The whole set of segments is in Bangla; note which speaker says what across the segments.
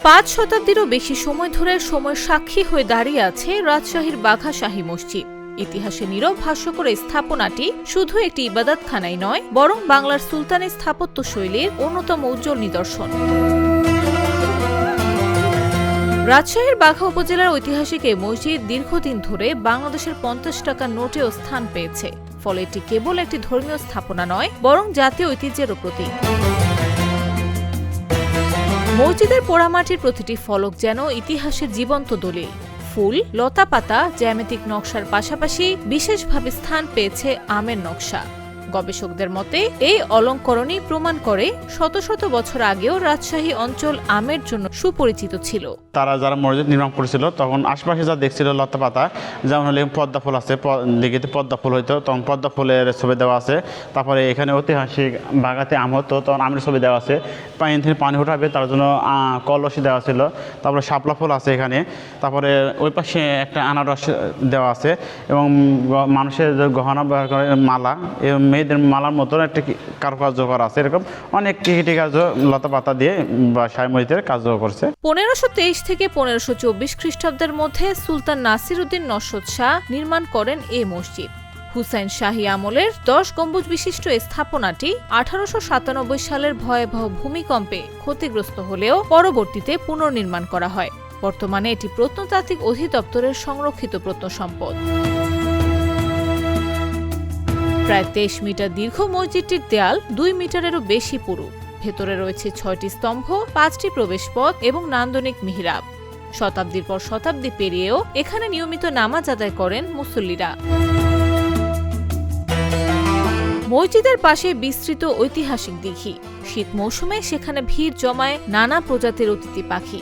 Speaker 1: 5 শতাব্দীরও বেশি সময় ধরে সময়ের সাক্ষী হয়ে দাঁড়িয়ে আছে রাজশাহীর বাঘা শাহী মসজিদ। ইতিহাসে নীরব ভাষ্যকর এই স্থাপনাটি শুধু একটি ইবাদতখানাই নয়, বরং বাংলার সুলতানি স্থাপত্য শৈলীর অন্যতম উজ্জ্বল নিদর্শন। রাজশাহীর বাঘা উপজেলার ঐতিহাসিক এই মসজিদ দীর্ঘদিন ধরে বাংলাদেশের 50 টাকার নোটেও স্থান পেয়েছে। ফলে এটি কেবল একটি ধর্মীয় স্থাপনা নয়, বরং জাতীয় ঐতিহ্যেরও প্রতীক। মসজিদের পোড়ামাটির প্রতিটি ফলক যেন ইতিহাসের জীবন্ত দলিল। ফুল, লতাপাতা, জ্যামিতিক নকশার পাশাপাশি বিশেষভাবে স্থান পেয়েছে আমের নকশা। গবেষকদের মতে এই অলঙ্করণই প্রমাণ করে শত শত বছর আগেও রাজশাহী অঞ্চল আমের জন্য সুপরিচিত ছিল।
Speaker 2: তারা যারা মসজিদ নির্মাণ করেছিল তখন আশপাশে যা দেখছিল লতা পাতা, যেমন হলে পদ্মা ফুল আছে, দিঘিতে পদ্মা ফুল হইতো, তখন পদ্মা ফুলের ছবি দেওয়া আছে। তারপরে এখানে ঐতিহাসিক বাগাতে আম হতো, তখন আমের ছবি দেওয়া আছে। পানি উঠাবে তার জন্য কলসি দেওয়া ছিল। তারপরে শাপলা ফুল আছে এখানে। তারপরে ওই পাশে একটা আনারস দেওয়া আছে এবং মানুষের যে গহনা ব্যবহার করে মালা, মেয়েদের মালার মতন একটা কারুকার্য করা আছে। এরকম অনেক কৃষি কার্য লতা পাতা দিয়ে বা শাহী মসজিদের কার্য করছে।
Speaker 1: 1523 থেকে 1524 খ্রিস্টাব্দের মধ্যে সুলতান নাসির উদ্দিন নসরত শাহ নির্মাণ করেন এই মসজিদ। হুসাইন শাহী আমলের 10 গম্বুজ বিশিষ্ট এই স্থাপনাটি 1897 সালের ভয়াবহ ভূমিকম্পে ক্ষতিগ্রস্ত হলেও পরবর্তীতে পুনর্নির্মাণ করা হয়। বর্তমানে এটি প্রত্নতাত্ত্বিক অধিদপ্তরের সংরক্ষিত প্রত্নসম্পদ। প্রায় 23 মিটার দীর্ঘ মসজিদটির দেয়াল 2 মিটারেরও বেশি পুরু। ভেতরে রয়েছে 6টি স্তম্ভ, 5টি প্রবেশপথ এবং নান্দনিক মিহরাব। শতাব্দীর পর শতাব্দী পেরিয়েও এখানে নিয়মিত নামাজ আদায় করেন মুসল্লিরা। মসজিদের পাশে বিস্তৃত ঐতিহাসিক দিঘি। শীত মৌসুমে সেখানে ভিড় জমায় নানা প্রজাতির অতিথি পাখি।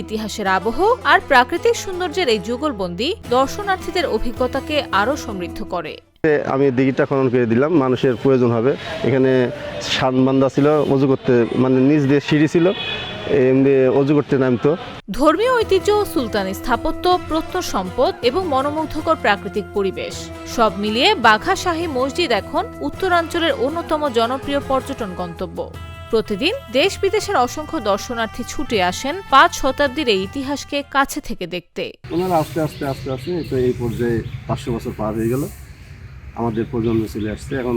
Speaker 1: ইতিহাসের আবহ আর প্রাকৃতিক সৌন্দর্যের এই যুগলবন্দি দর্শনার্থীদের অভিজ্ঞতাকে আরও সমৃদ্ধ করে।
Speaker 3: আমি দিঘিটা খনন করে দিলাম, মানুষের প্রয়োজন হবে। এখানে সানবান্ধা ছিল, অজু করতে মানে নিচ দিয়ে সিঁড়ি ছিল, এমনি অজু করতে নামতো।
Speaker 1: ধর্মীয় ঐতিহ্য, সুলতানি স্থাপত্য, প্রত্নসম্পদ এবং মনোমুগ্ধকর প্রাকৃতিক পরিবেশ সব মিলিয়ে বাঘা শাহী মসজিদ এখন উত্তরাঞ্চলের অন্যতম জনপ্রিয় পর্যটন গন্তব্য। প্রতিদিন দেশ বিদেশের অসংখ্য দর্শনার্থী ছুটে আসেন 5 শতাব্দীর এই ইতিহাসকে কাছে থেকে দেখতে।
Speaker 3: ওনারা আস্তে আস্তে তো এই পর্যায়ে 500 বছর পার হয়ে গেল। আমাদের প্রজন্ম চলে আসছে, এখন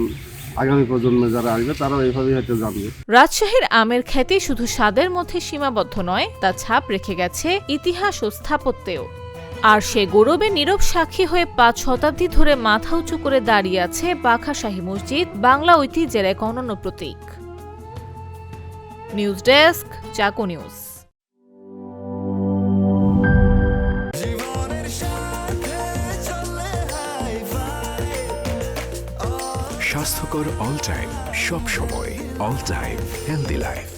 Speaker 3: আগামী প্রজন্মে যারা আসবে তারাও এইভাবেই হয়তো জানবে।
Speaker 1: রাজশাহীর আমের খ্যাতি শুধু স্বাদের মধ্যে সীমাবদ্ধ নয়, তা ছাপ রেখে গেছে ইতিহাস ও স্থাপত্যেও। আর সে গৌরবে নীরব সাক্ষী হয়ে 5 শতাব্দী ধরে মাথা উঁচু করে দাঁড়িয়ে আছে বাঘা শাহী মসজিদ, বাংলা ঐতিহ্যের এক অনন্য প্রতীক। নিউজ ডেস্ক, চাকু নিউজ।
Speaker 4: স্বাস্থ্যকর অল টাইম, সব সময় অল টাইম হেলদি লাইফ।